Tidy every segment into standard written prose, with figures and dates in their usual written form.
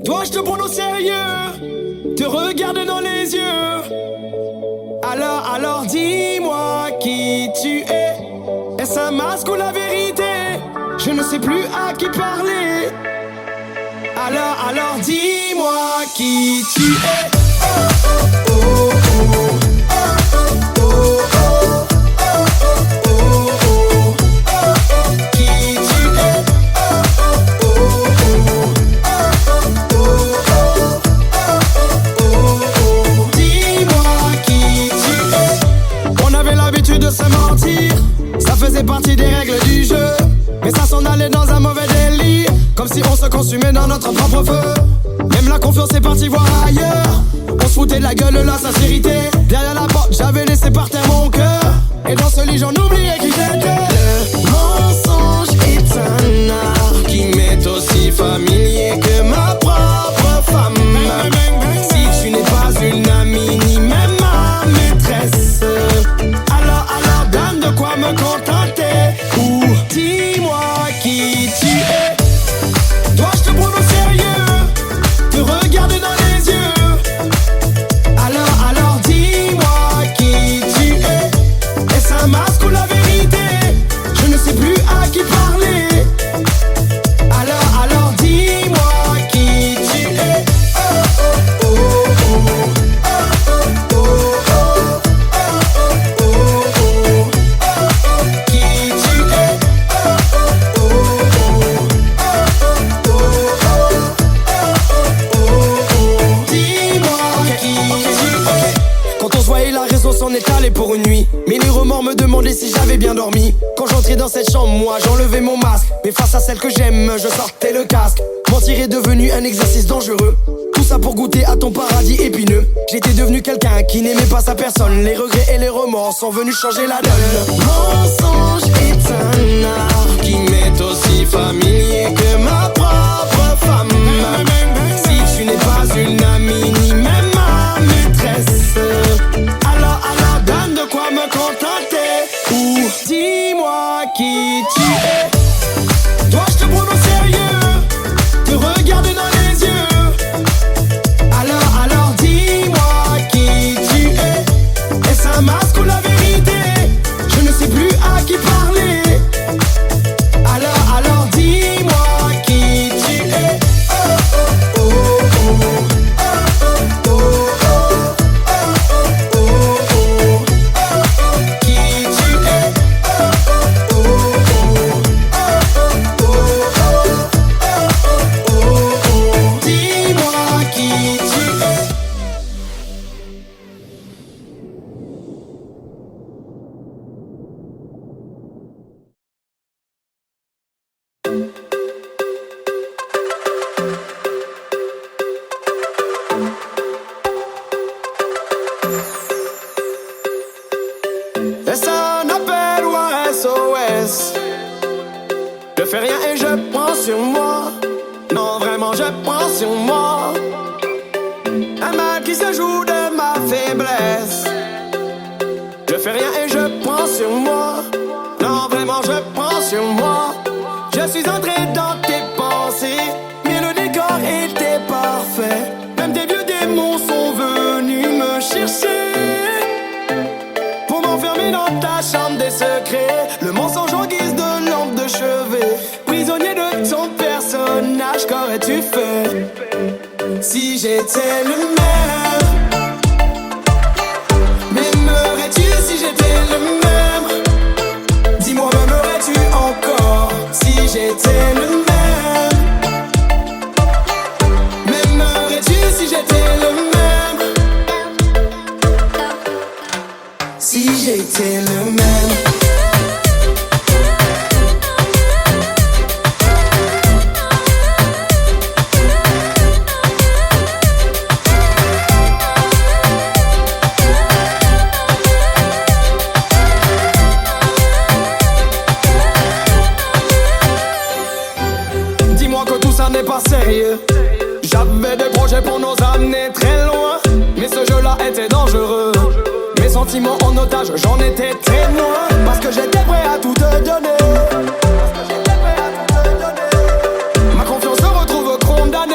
Dois-je te prendre au sérieux, te regarder dans les yeux? Alors dis-moi qui tu es. Est-ce un masque ou la vérité? Je ne sais plus à qui parler. Alors dis-moi qui tu es. Oh, oh, oh, oh. Faisait partie des règles du jeu, mais ça s'en allait dans un mauvais délire, comme si on se consumait dans notre propre feu. Même la confiance est partie voir ailleurs. On se foutait de la gueule, la sincérité. Derrière la porte, j'avais laissé par terre mon cœur. Et dans ce lit, j'en oubliais qui j'étais. Le mensonge est un art qui m'est aussi familier que ma propre femme. Si tu n'es pas une amie, ni même ma maîtresse, alors donne de quoi me contenter. Ou dis-moi qui tu es. Dois-je te prendre au sérieux, te regarder dans les yeux? Alors dis-moi qui tu es. Est-ce un masque ou la vérité? Je ne sais plus à qui parler. Alors dis-moi qui tu es. Oh, oh, oh, oh. S'en est allé pour une nuit, mais les remords me demandaient si j'avais bien dormi. Quand j'entrais dans cette chambre, moi j'enlevais mon masque, mais face à celle que j'aime, je sortais le casque. Mentir est devenu un exercice dangereux, tout ça pour goûter à ton paradis épineux. J'étais devenu quelqu'un qui n'aimait pas sa personne. Les regrets et les remords sont venus changer la donne. Le mensonge est un art qui m'est aussi familier que ma propre femme. Si tu n'es pas une amie, ni même ma maîtresse, alors donne de quoi me contenter. Ou dis-moi qui tu es. Dois-je te prendre au sérieux, te regarder dans les yeux? Alors dis-moi qui tu es. Est-ce un masque ou la vérité? Je ne sais plus à qui parler. Alors dis-moi qui tu es. Oh, oh, oh, oh. Est-ce un appel ou un SOS? Je fais rien et je prends sur moi. Non, vraiment, je prends sur moi. Un mal qui se joue de ma faiblesse. Je fais rien et je prends sur moi. Non, vraiment, je prends sur moi. Je suis entré dans tes pensées, mais le décor était parfait. Même tes vieux démons sont venus me chercher pour m'enfermer dans ta chambre des secrets. Le mensonge en guise de lampe de chevet. Prisonnier de ton personnage, qu'aurais-tu fait si j'étais le même? M'aimerais-tu si j'étais le même? Dis-moi, m'aimerais-tu encore si j'étais le même? M'aimerais-tu si j'étais le même? Si j'étais le même. Dis-moi que tout ça n'est pas sérieux. J'avais des projets pour nous amener très loin, mais ce jeu-là était dangereux. Mes sentiments en otage, j'en étais témoin, parce que j'étais prêt à tout te donner. Ma confiance se retrouve condamnée.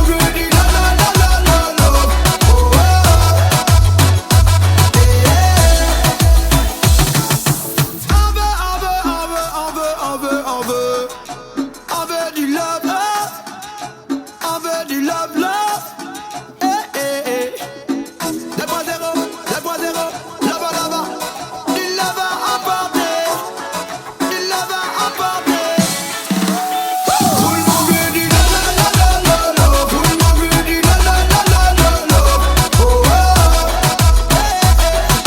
monde veut du love, love, love, love, love. Oh, oh. On veut du love, on veut du love, love. Eh, eh, eh. 2.0, 2.0, lava, lava. Du love à apporter, du love à apporter. Tout le monde veut du love, love, love, love, love. Tout le monde veut du love, love, love, love, love. Oh, oh. Eh,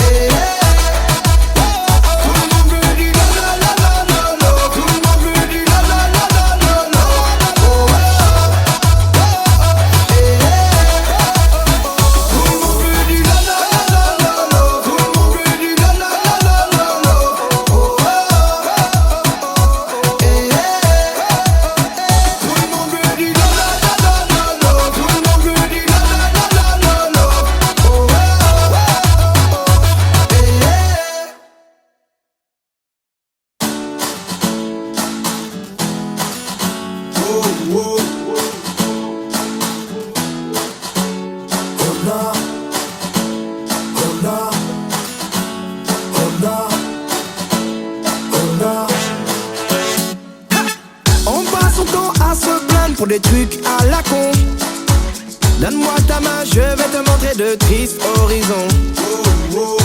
eh, eh. Tout le monde veut du love, love, love, love, love. Tout le monde veut du love, love, love, love, love. Oh, oh. Eh, eh. Tout le monde veut du love, love, love, love, love. Tout le monde veut du love, love, love, love, love. Oh, oh. Eh, eh. Tout le monde veut du love, love, love, love, love. Tout le monde veut du love, love, love, love, love. Oh, oh. Eh, eh. Oh, oh. On passe son temps à se plaindre pour des trucs à la con. Donne-moi ta main, je vais te montrer de tristes horizons.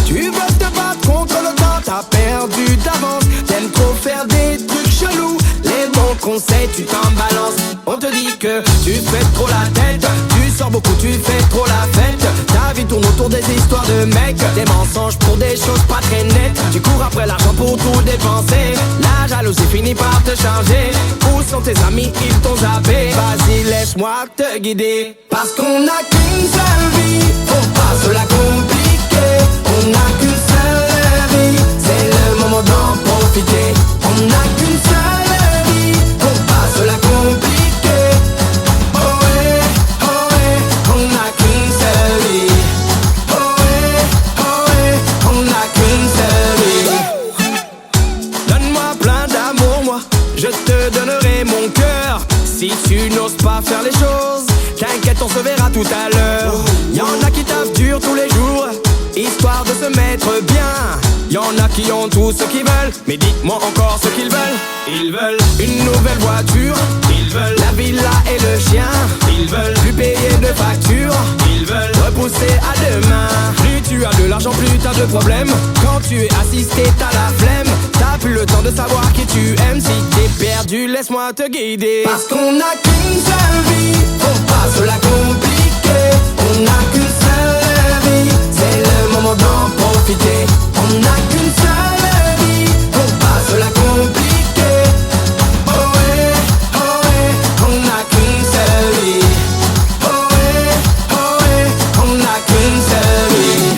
Tu veux te battre contre le temps, t'as perdu d'avance. T'aimes trop faire des trucs chelous. Les bons conseils, tu t'en balances. On te dit que tu fais trop la tête. Tu sors beaucoup, tu fais trop la fête. Ta vie tourne autour des histoires de mecs. Des mensonges pour des choses pas très nettes. Tu cours après l'argent pour tout dépenser. La jalousie finit par te changer. Où sont tes amis, ils t'ont zappé. Vas-y, laisse-moi te guider. Parce qu'on n'a qu'une seule vie, faut pas se la compliquer. On n'a qu'une seule vie, c'est le moment d'en profiter. On n'a qu'une seule vie, faut pas se la compliquer. Oh ouais, on n'a qu'une seule vie. Oh ouais, on n'a qu'une seule vie. Donne-moi plein d'amour, moi, je te donnerai mon cœur. Si tu tout à l'heure. Y'en a qui taffent dur tous les jours, histoire de se mettre bien. Y'en a qui ont tout ce qu'ils veulent, mais dites-moi encore ce qu'ils veulent. Ils veulent une nouvelle voiture, ils veulent la villa et le chien, ils veulent plus payer de facture, ils veulent repousser à demain. Plus tu as de l'argent, plus t'as de problèmes. Quand tu es assisté, t'as la flemme. T'as plus le temps de savoir qui tu aimes. Si t'es perdu, laisse-moi te guider. Parce qu'on n'a qu'une seule vie, faut pas se la compliquer. On n'a qu'une seule vie, c'est le moment d'en profiter. On n'a qu'une seule vie, faut pas se la compliquer. Oh ouais, on n'a qu'une seule vie. Oh ouais, on n'a qu'une seule vie.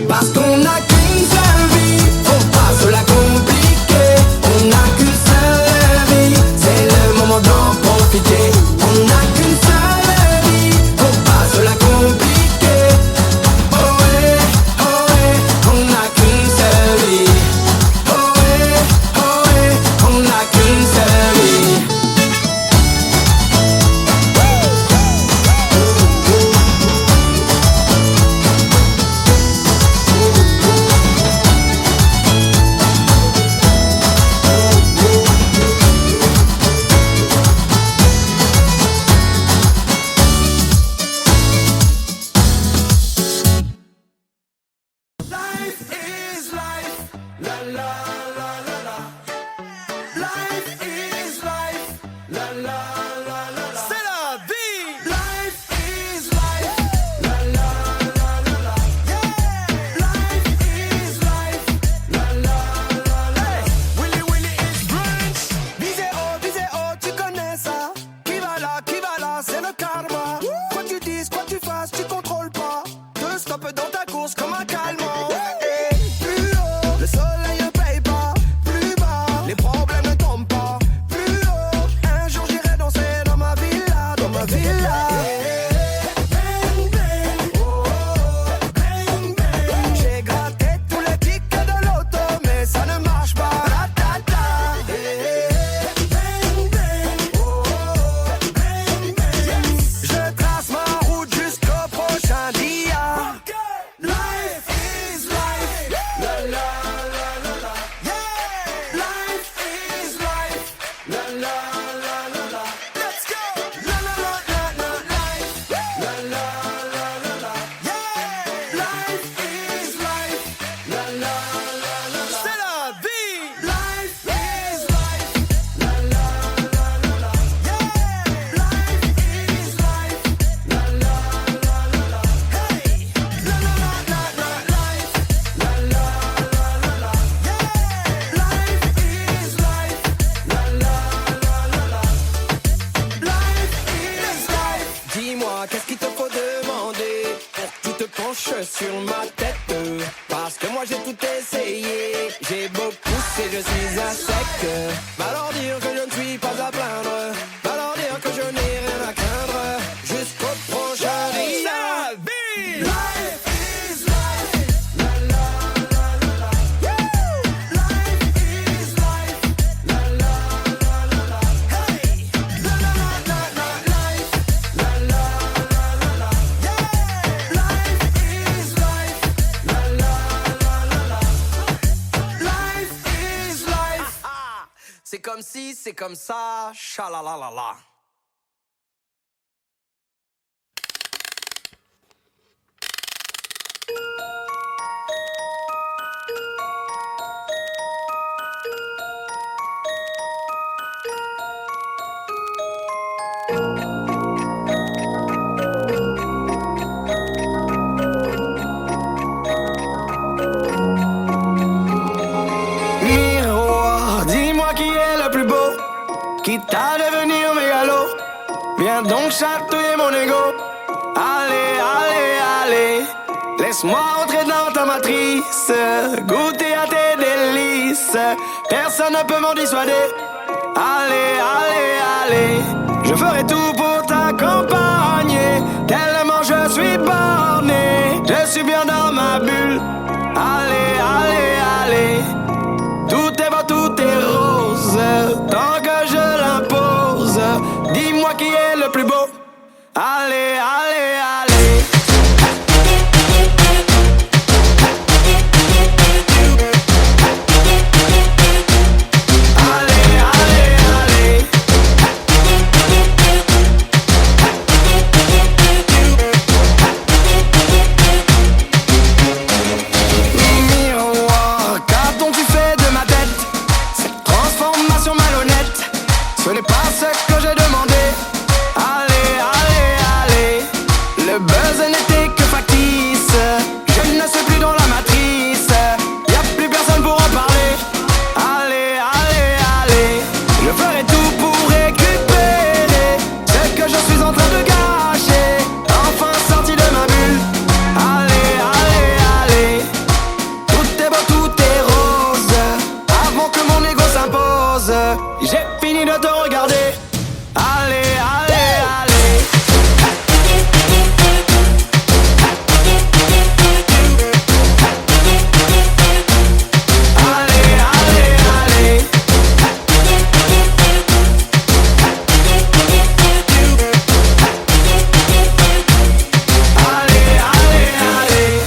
Parce qu'on n'a qu'une seule vie, faut pas se la compliquer. On n'a qu'une seule vie, c'est le moment d'en profiter. On n'a qu'une seule vie, faut pas se la compliquer. Oh ouais, on n'a qu'une seule vie. Oh ouais, on n'a qu'une seule vie. Sur ma tête, parce que moi j'ai tout essayé, j'ai beau pousser, je suis à sec. Va leur dire que je ne suis pas à plaindre, va leur dire que je n'ai rien à craindre, jusqu'au prochain dia. Life is life, la la la la la. Yeah. Life is life, la la la la la. Hey, la la la la la. Life, la la la la la. Yeah. Life is life, la la la la la. Life is life. C'est comme si, c'est comme ça, chalalalala. quitte à devenir mégalo. Viens donc chatouiller mon ego. Allez, allez, allez, laisse-moi entrer dans ta matrice, goûter à tes délices. Personne ne peut m'en dissuader. Allez, allez, allez, je ferai tout pour t'accompagner. Tellement je suis borné, je suis bien dans ma bulle. Allez, allez, allez, tout est beau, tout est rose. Tant que je l'impose, dis-moi qui est le plus beau. Allez, allez, allez. Ce n'est pas ce que j'ai demandé. Allez, allez, allez, le buzz n'était que factice. Je ne suis plus dans la matrice, y'a plus personne pour en parler. Allez, allez, allez, je ferai tout pour récupérer ce que je suis en train de gâcher. Enfin sorti de ma bulle. Allez, allez, allez, tout est beau, tout est rose. Avant que mon ego s'impose, j'ai fini de te regarder. Allez, allez, allez. Allez, allez, allez. Allez, allez, allez.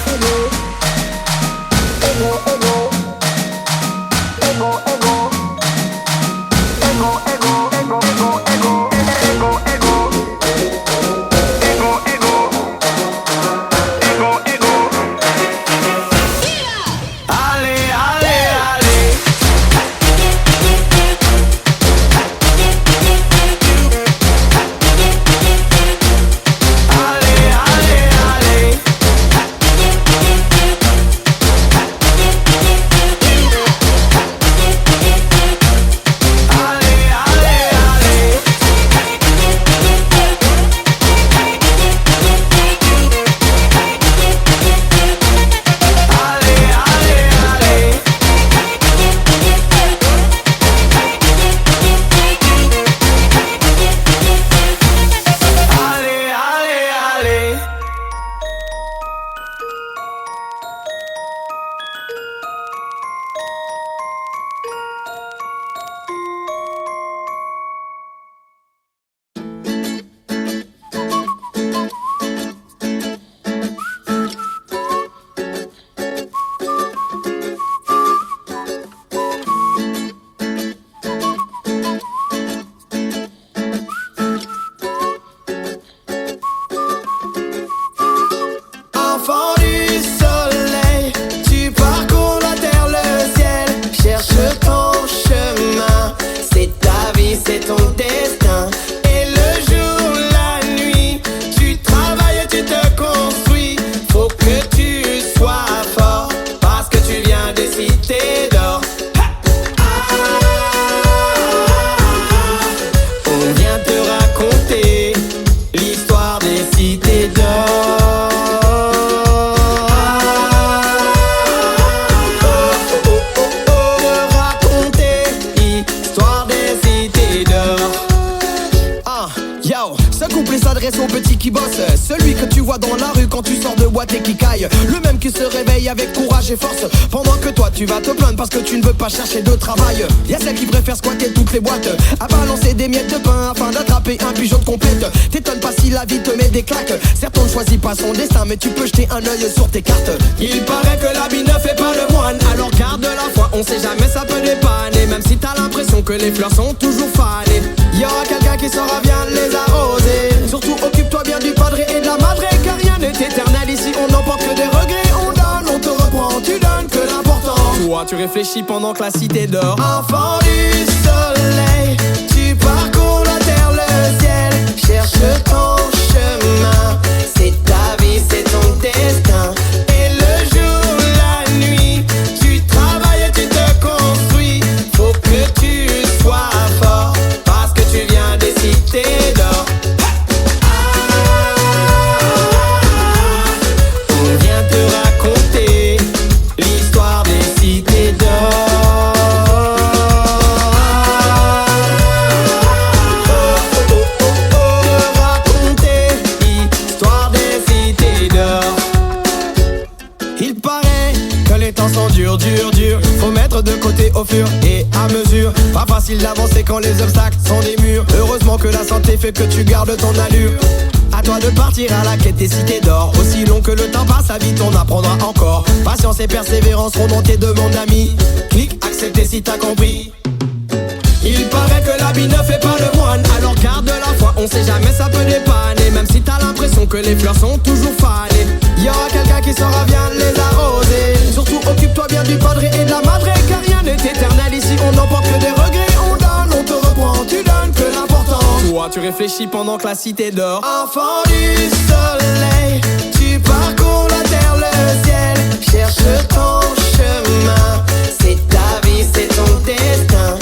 Ego, ego. Ego, ego. Ego, ego, ego, ego, ego, ego, ego. Ego, ego. Ego, ego. Allez, allez, allez. Allez, allez, allez. Allez, allez, allez. Allez, allez, allez. Allez, allez, allez. Enfant du soleil, tu parcours la terre, le ciel, cherche ton chemin. C'est ta vie, c'est ton destin. Et le jour, la nuit, tu travailles, tu te construis. Faut que tu sois fort, parce que tu viens des cités d'or. On vient te raconter l'histoire des cités d'or. Te raconter l'histoire des cités d'or. Yo, ce couplet s'adresse au petit qui bosse, celui que tu vois dans la rue quand tu sors de boîte et qui caille, le même qui se réveille avec courage et force, pendant que toi tu vas te plaindre parce que tu ne veux pas chercher de travail. Y'a celle qui préfère squatter toutes les boîtes, à balancer des miettes de pain afin d'attraper un pigeon de complète. T'étonnes pas si la vie te met des claques, certes on ne choisit pas son destin, mais tu peux jeter un œil sur tes cartes. Il paraît que l'habit ne fait pas le moine, alors garde la foi, on sait jamais, ça peut dépanner. Même si t'as l'impression que les fleurs sont toujours fanées, y'aura quelqu'un qui saura bien les arroser. Surtout occupe-toi bien du padré et de la madré, car rien n'est éternel ici, on n'emporte que des regrets. On donne, on te reprend, tu donnes que l'important. Toi tu réfléchis pendant que la cité dort. Enfant du soleil, tu parcours la terre, le ciel, cherche ton chemin. C'est ta vie, c'est ton destin. Et le jour, la nuit, tu travailles et tu te construis. Faut que tu sois fort, parce facile d'avancer quand les obstacles sont des murs. Heureusement que la santé fait que tu gardes ton allure. À toi de partir à la quête des cités d'or. Aussi long que le temps passe, à vite on apprendra encore. Patience et persévérance seront tes demandes d'amis. Clique, accepter si t'as compris. Il paraît que l'habit ne fait pas le moine. Alors garde la foi, on sait jamais, ça peut dépanner. Même si t'as l'impression que les fleurs sont toujours fanées, y'aura quelqu'un qui saura bien les arroser. Surtout occupe-toi bien du padre et de la madre, car rien n'est éternel ici, on n'emporte que des regrets. On donne, on te reprend, tu donnes que l'important. Toi tu réfléchis pendant que la cité dort. Enfant du soleil, tu parcours la terre, le ciel. Cherche ton chemin, c'est ta vie, c'est ton destin.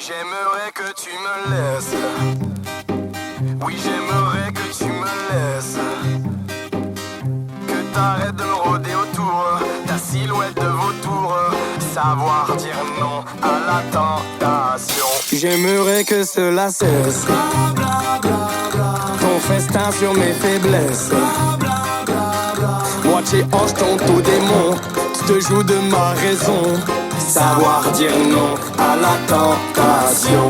J'aimerais que tu me laisses. Oui, j'aimerais que tu me laisses. Que t'arrêtes de me rôder autour. Ta silhouette de vautour. Savoir dire non à la tentation. J'aimerais que cela cesse. Bla bla bla bla. festin sur mes faiblesses. Moitié ange, tantôt démon, tu te joues de ma raison. Savoir dire non à la tentation.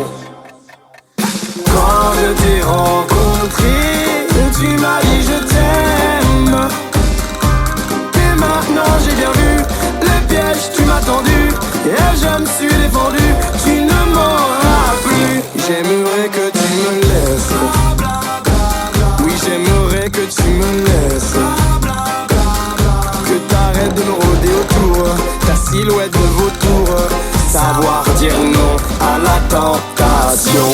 Quand je t'ai rencontré, tu m'as dit je t'aime. Et maintenant j'ai bien vu le piège, tu m'as tendu. Et je me suis défendu, tu ne m'auras plus. J'aimerais que tu me laisses. Oui, j'aimerais que tu me laisses. Que t'arrêtes de me rôder autour. Ta silhouette de vautour. Savoir dire non à la tentation.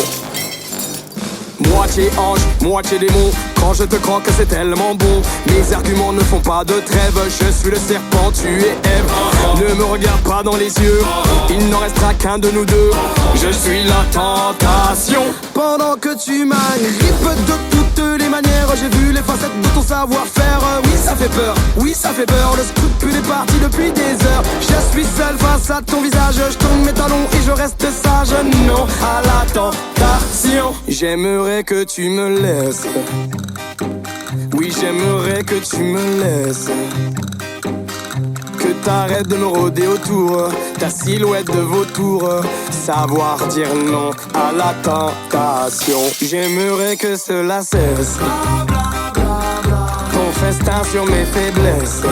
Moitié ange, moitié démon. Quand je te crois que c'est tellement bon. Mes arguments ne font pas de trêve. Je suis le serpent, tu es Ève. Ne me regarde pas dans les yeux. Il n'en restera qu'un de nous deux. Je suis la tentation. Pendant que tu m'agrippes de toutes les manières, j'ai vu les facettes de ton savoir-faire. Oui, ça fait peur, oui, ça fait peur. Le scrupule est parti depuis des heures. Je suis seul face à ton visage. Je tourne mes talons et je reste sage. Non à la tentation. J'aimerais que tu me laisses. Oui, j'aimerais que tu me laisses. Que t'arrêtes de me rôder autour. Ta silhouette de vautour. Savoir dire non à la tentation. J'aimerais que cela cesse. Ton festin sur mes faiblesses.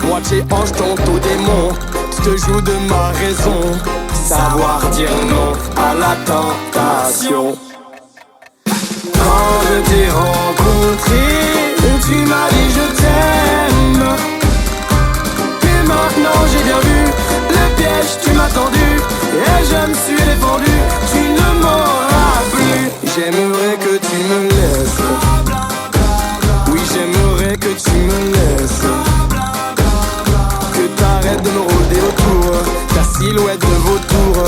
Moitié ange, tantôt démon. Tu te joues de ma raison. Savoir dire non à la tentation. Quand je t'ai rencontré, tu m'as dit je t'aime. Et maintenant j'ai bien vu le piège, tu m'as tendu. Et je me suis défendu, tu ne m'auras plus. J'aimerais que tu me laisses. Oui, j'aimerais que tu me laisses. Que t'arrêtes de me rôder autour. Ta silhouette de vautour.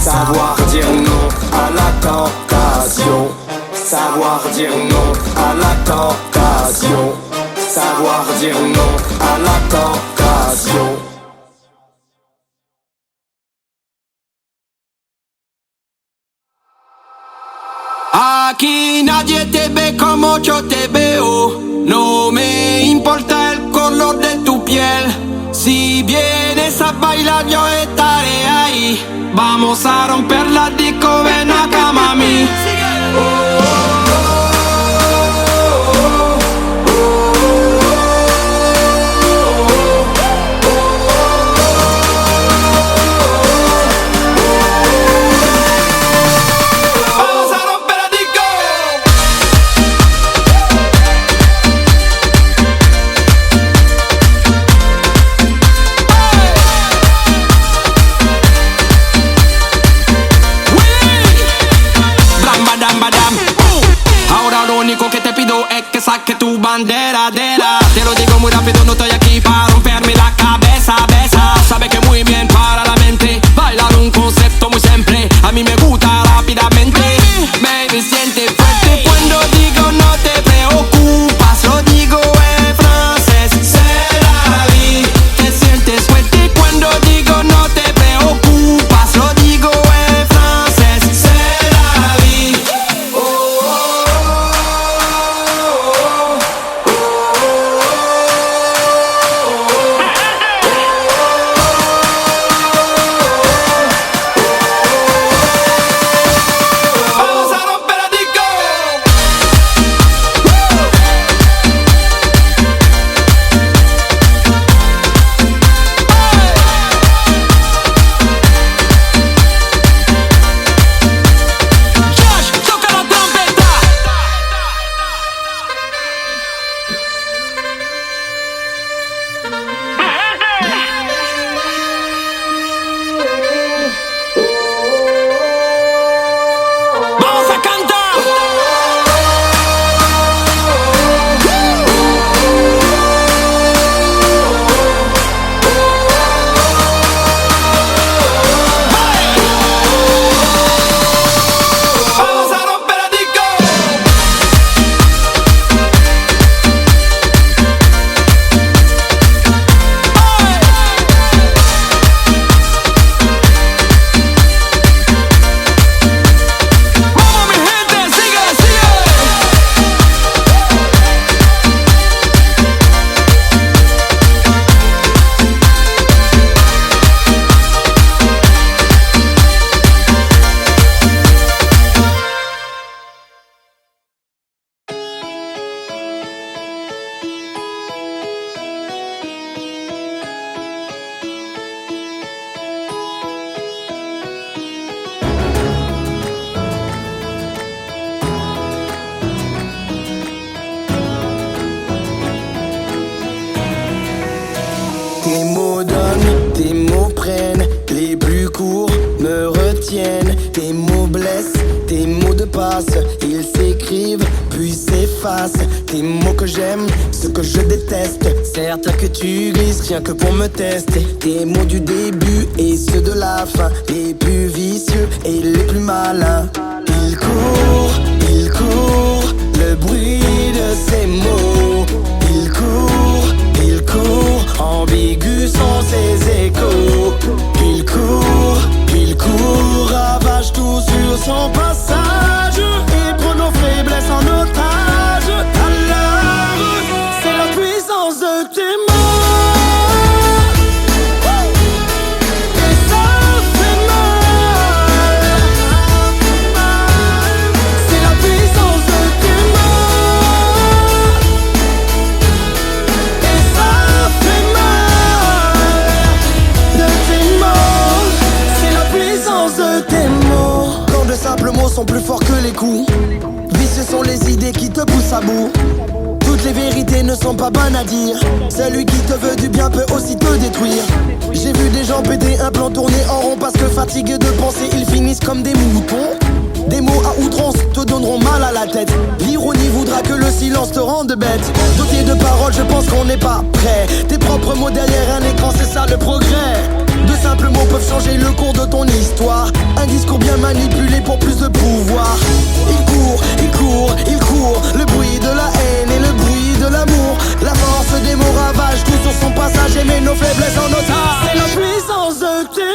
Savoir dire non à la tentation. Savoir dire non à la tentation. Savoir dire non à la tentation. Aquí nadie te ve como yo te veo. No me importa el color de tu piel. Si vienes a bailar yo estaré ahí. Vamos a romper la disco, ven acá mami. Saque tu bandera, te lo digo muy rápido, no estoy aquí para romperme la cabeza, besa. Sabe que muy bien para la mente, bailar un concepto muy simple. A mí me gusta rápidamente, baby, siente fuerte. Cuando digo no te preocupas, lo digo en francés, c'est la vie. Te sientes fuerte cuando digo no te preocupas, lo digo en francés, c'est la vie. passe. Ils s'écrivent, puis s'effacent. Tes mots que j'aime, ceux que je déteste. Certes que tu glisses rien que pour me tester. Tes mots du début et ceux de la fin, les plus vicieux et les plus malins. Il court, le bruit de ses mots. Il court, ambigus sont ses échos. Il court, ravage tout sur son passage et prend nos faiblesses en otage. Alors, c'est la puissance de tes mots. Simples mots sont plus forts que les coups. Vicieux sont les idées qui te poussent à bout. Toutes les vérités ne sont pas bonnes à dire. Celui qui te veut du bien peut aussi te détruire. J'ai vu des gens péter un plan tourner en rond parce que fatigués de penser ils finissent comme des moutons. Des mots à outrance te donneront mal à la tête. L'ironie voudra que le silence te rende bête. Doté de paroles, je pense qu'on n'est pas prêt. Tes propres mots derrière un écran, c'est ça le progrès. De simples mots peuvent changer le cours de ton histoire. Un discours bien manipulé pour plus de pouvoir. Il court, le bruit de la haine et le bruit de l'amour. La force des mots ravage tout sur son passage et met nos faiblesses en otage. C'est la puissance de tes mots.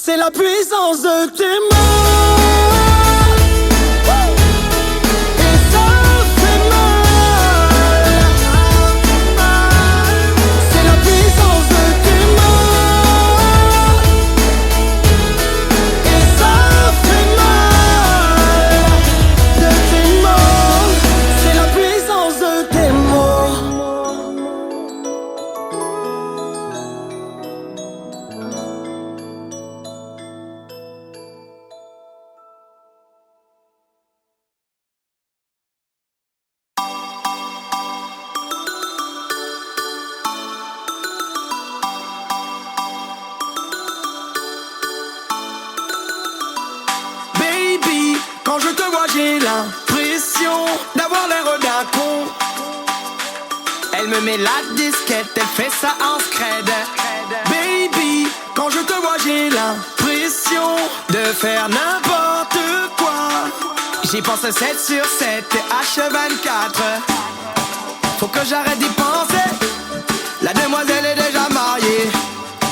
C'est la puissance de tes mots. Et ça fait mal. C'est la puissance de tes mots. Et ça fait mal. De tes mots. C'est la puissance de tes mots. Quand je te vois, j'ai l'impression d'avoir l'air d'un con. Elle me met la disquette, elle fait ça en scred. Baby, quand je te vois, j'ai l'impression de faire n'importe quoi. J'y pense 7 sur 7, H24. Faut que j'arrête d'y penser. La demoiselle est déjà mariée.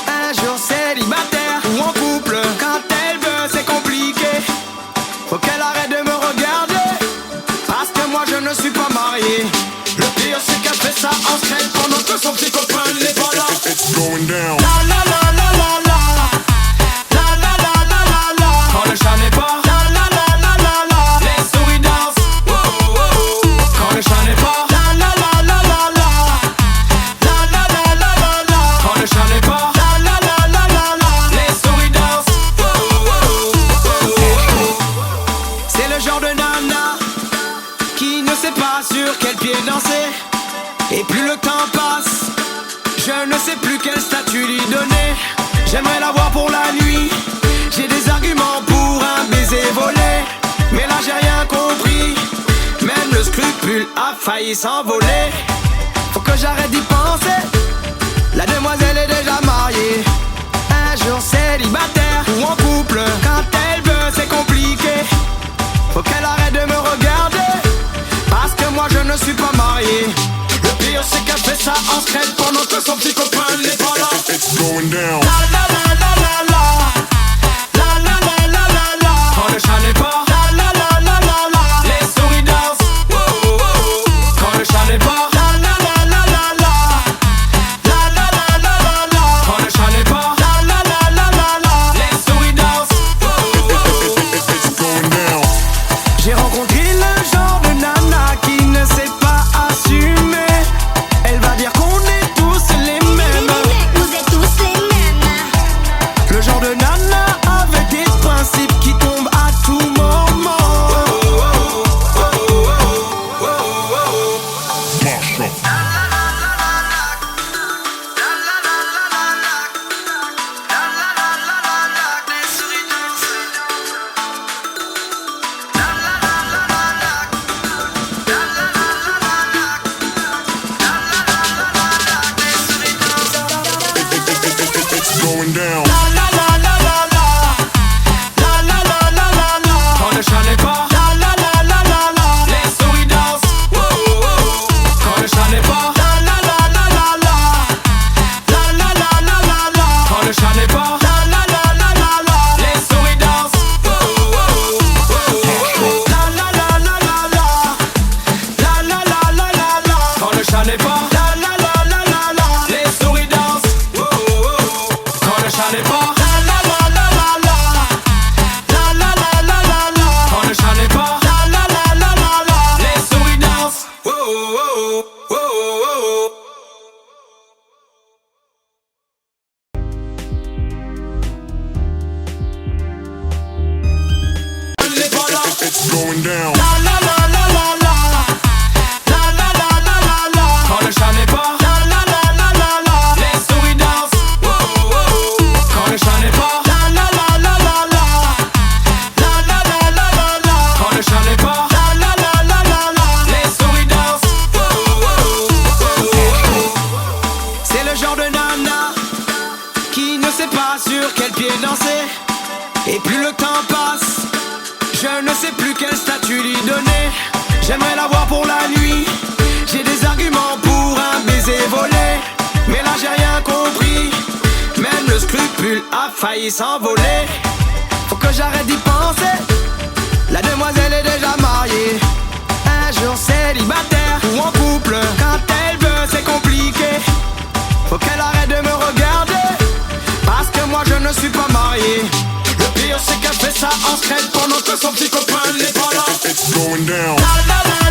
Un jour célibataire ou en couple. Quand elle veut, c'est compliqué. Faut qu'elle arrête de me regarder, parce que moi je ne suis pas marié. Le pire c'est qu'elle fait ça en scred pendant que son petit copain n'est pas là. It's going down. La la la la la la. La la la la la la. Quand le chat n'est pas. La la la la la la. Les souris dansent. Oh, oh, oh. Quand le chat n'est pas. La la la la la la. La la la la la la. Quand le chat n'est pas. La la la la la la. Les souris dansent. Oh, oh, oh, oh. C'est le genre de nana qui ne sait pas sur quel pied danser. Et plus le temps passe, je ne sais plus quel statut lui donner. J'aimerais la voir pour la nuit. J'ai des arguments pour un baiser volé. Mais là j'ai rien compris. Même le scrupule a failli s'envoler. Faut que j'arrête d'y penser. La demoiselle est déjà mariée. Un jour célibataire ou en couple. Quand elle veut c'est compliqué. Faut qu'elle arrête de me regarder, parce que moi je ne suis pas marié. Le pire c'est qu'elle fait ça en scred pendant que son petit copain n'est pas là. It's going down. La la la la la la. La la la la la la. Quand le chat n'est pas. La la la la la la. Les souris dansent. Oh, oh, oh. Quand le chat n'est pas. La la la la going down. La la la la la la. La la la la la la. Quand le chat n'est pas, La la la la la la. les souris dansent. Oh, oh, oh. Quand le chat n'est pas, La la la la la la. La la la la la la. quand le chat n'est pas, La la la la la la. les souris dansent. Oh, oh, oh, oh. C'est le genre de nana qui ne sait pas sur quel pied danser. Et plus le temps passe, je ne sais plus quel statut lui donner. J'aimerais la voir pour la nuit. J'ai des arguments pour un baiser volé. Mais là j'ai rien compris. Même le scrupule a failli s'envoler. Faut que j'arrête d'y penser. La demoiselle est déjà mariée. Un jour célibataire ou en couple. Quand elle veut c'est compliqué. Faut qu'elle arrête de me regarder. Parce que moi je ne suis pas marié. Le pire c'est qu'elle fait ça en secret pendant que son petit copain n'est pas là. It's going down. La la la